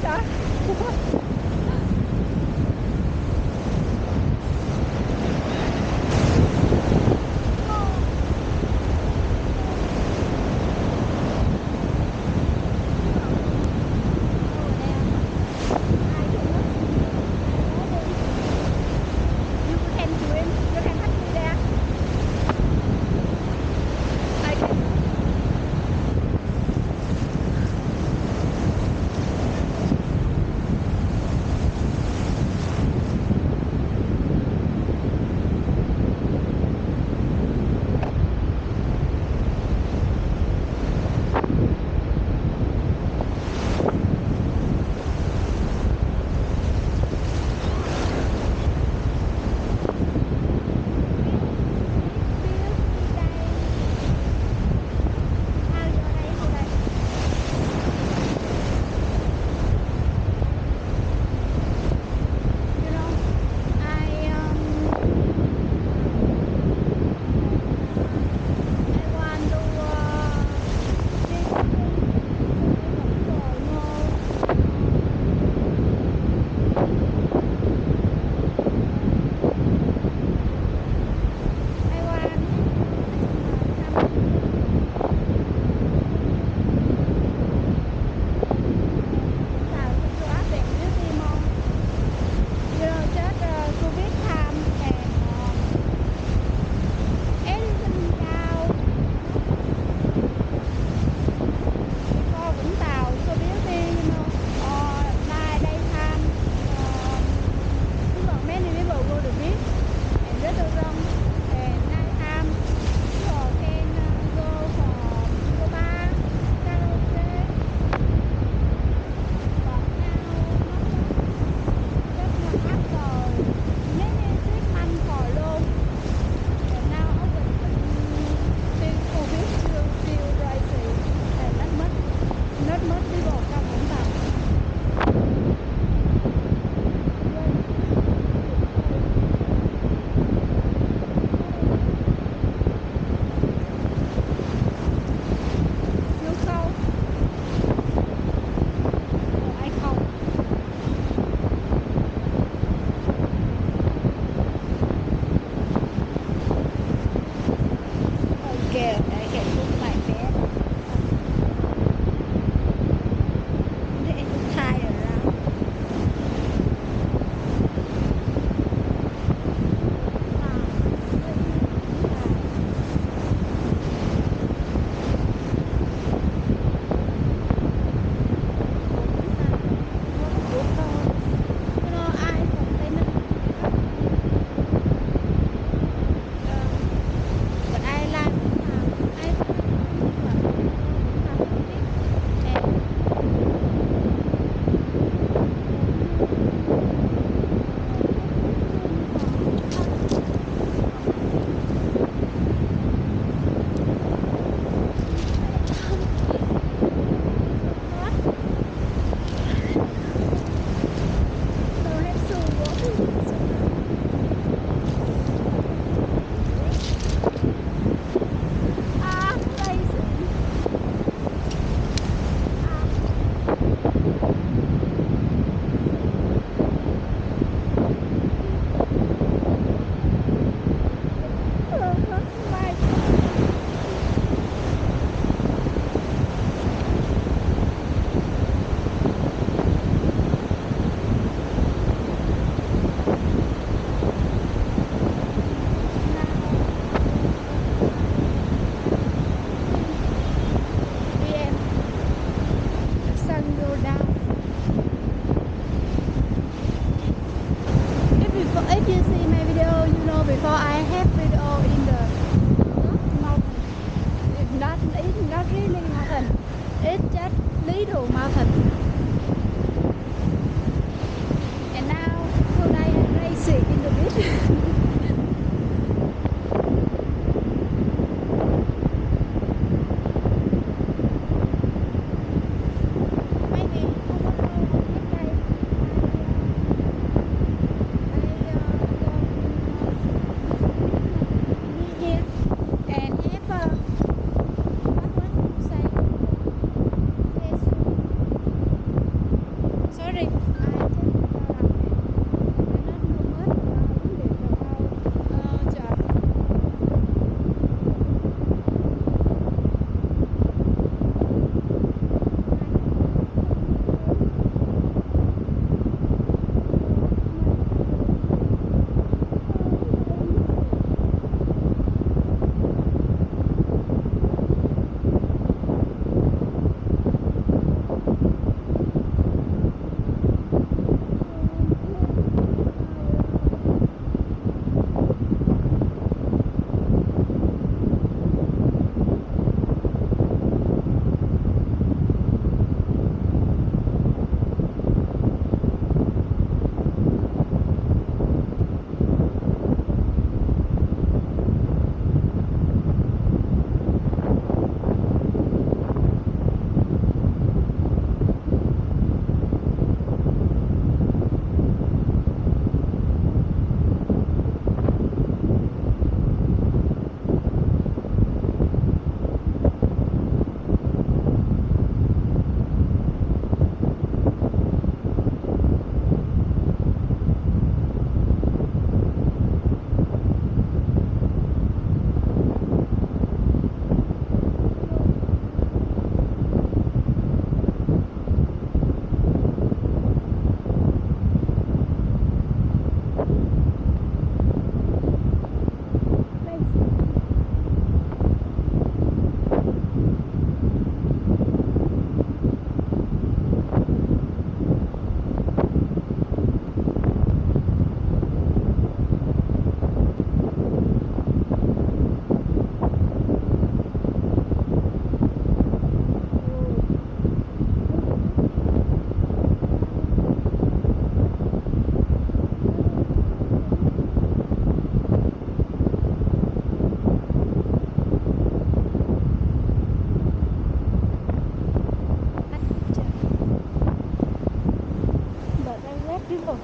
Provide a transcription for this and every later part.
đó. If you see my video, you know before I have video in the mountain. It's not really mountain. It's just little mountain. And now today I'm racing in the beach. Maybe không có lâu cách đây I go near here and have what you say? Facebook.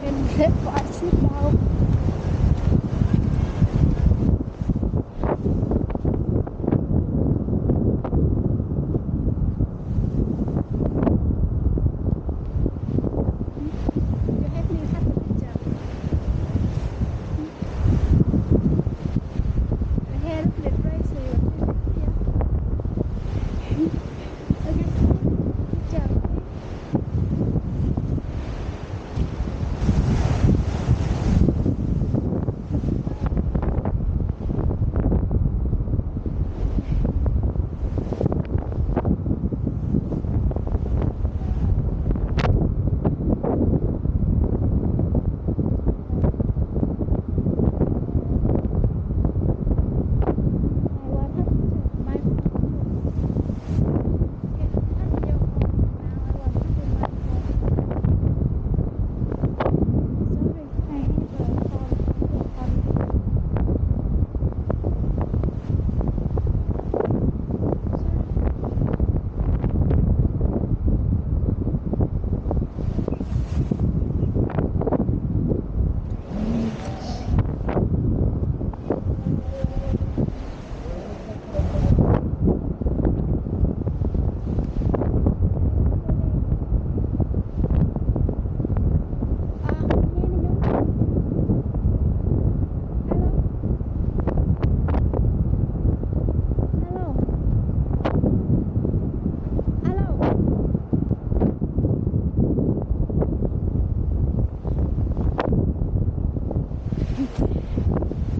And therefore I sit down. You help me have a picture. The hair look like crazy. Okay, picture.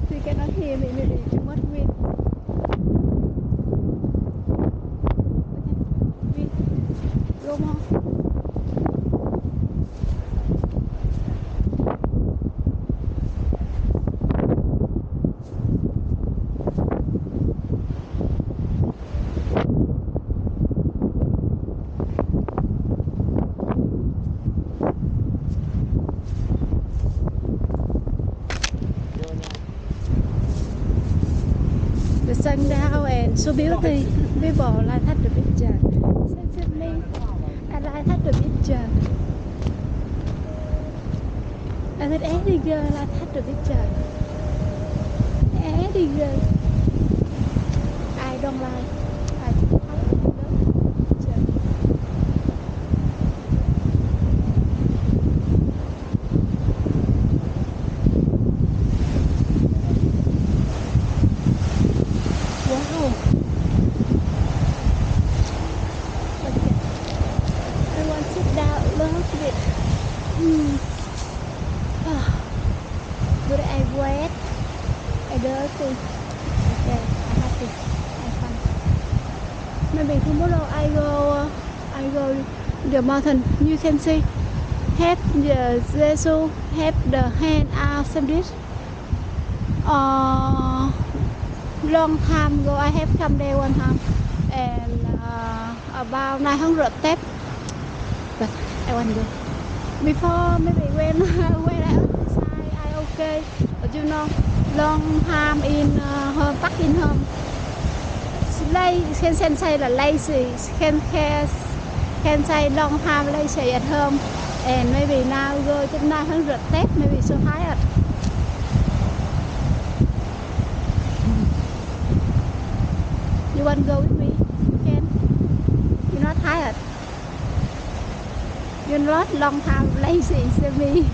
They cannot hear me, maybe too much wind. Okay, wind, go more. The sundown and so beauty. People like take the picture. Send me. I like take the picture. I said, any girl like take the picture. Any girl. I don't like. I take the picture. Wow. Okay. I want to sit down a little bit. But I wet. I dirty. Okay, I happy. I'm fine. Maybe tomorrow I go the mountain. You can see. Have the Jesus, have the hand out sandwich. Long time ago I have come there one time and about 900 steps, but I want to go before maybe when when I exercise I okay, but you know long time in home, back in home, can say là lazy, can say long time lazy at home, and maybe now go to 900 steps, maybe so tired. You want to go with me? You can. You're not tired. You're not long time lazy, so me.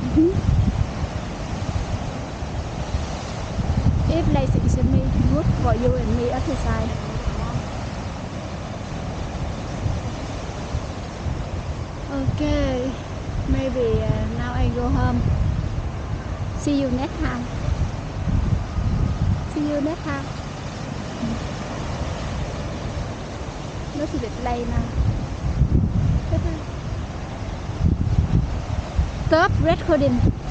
If lazy is me, good for you and me exercise. Okay, maybe now I go home. See you next time. See you next time. Nó thì bit lay now. Stop recording.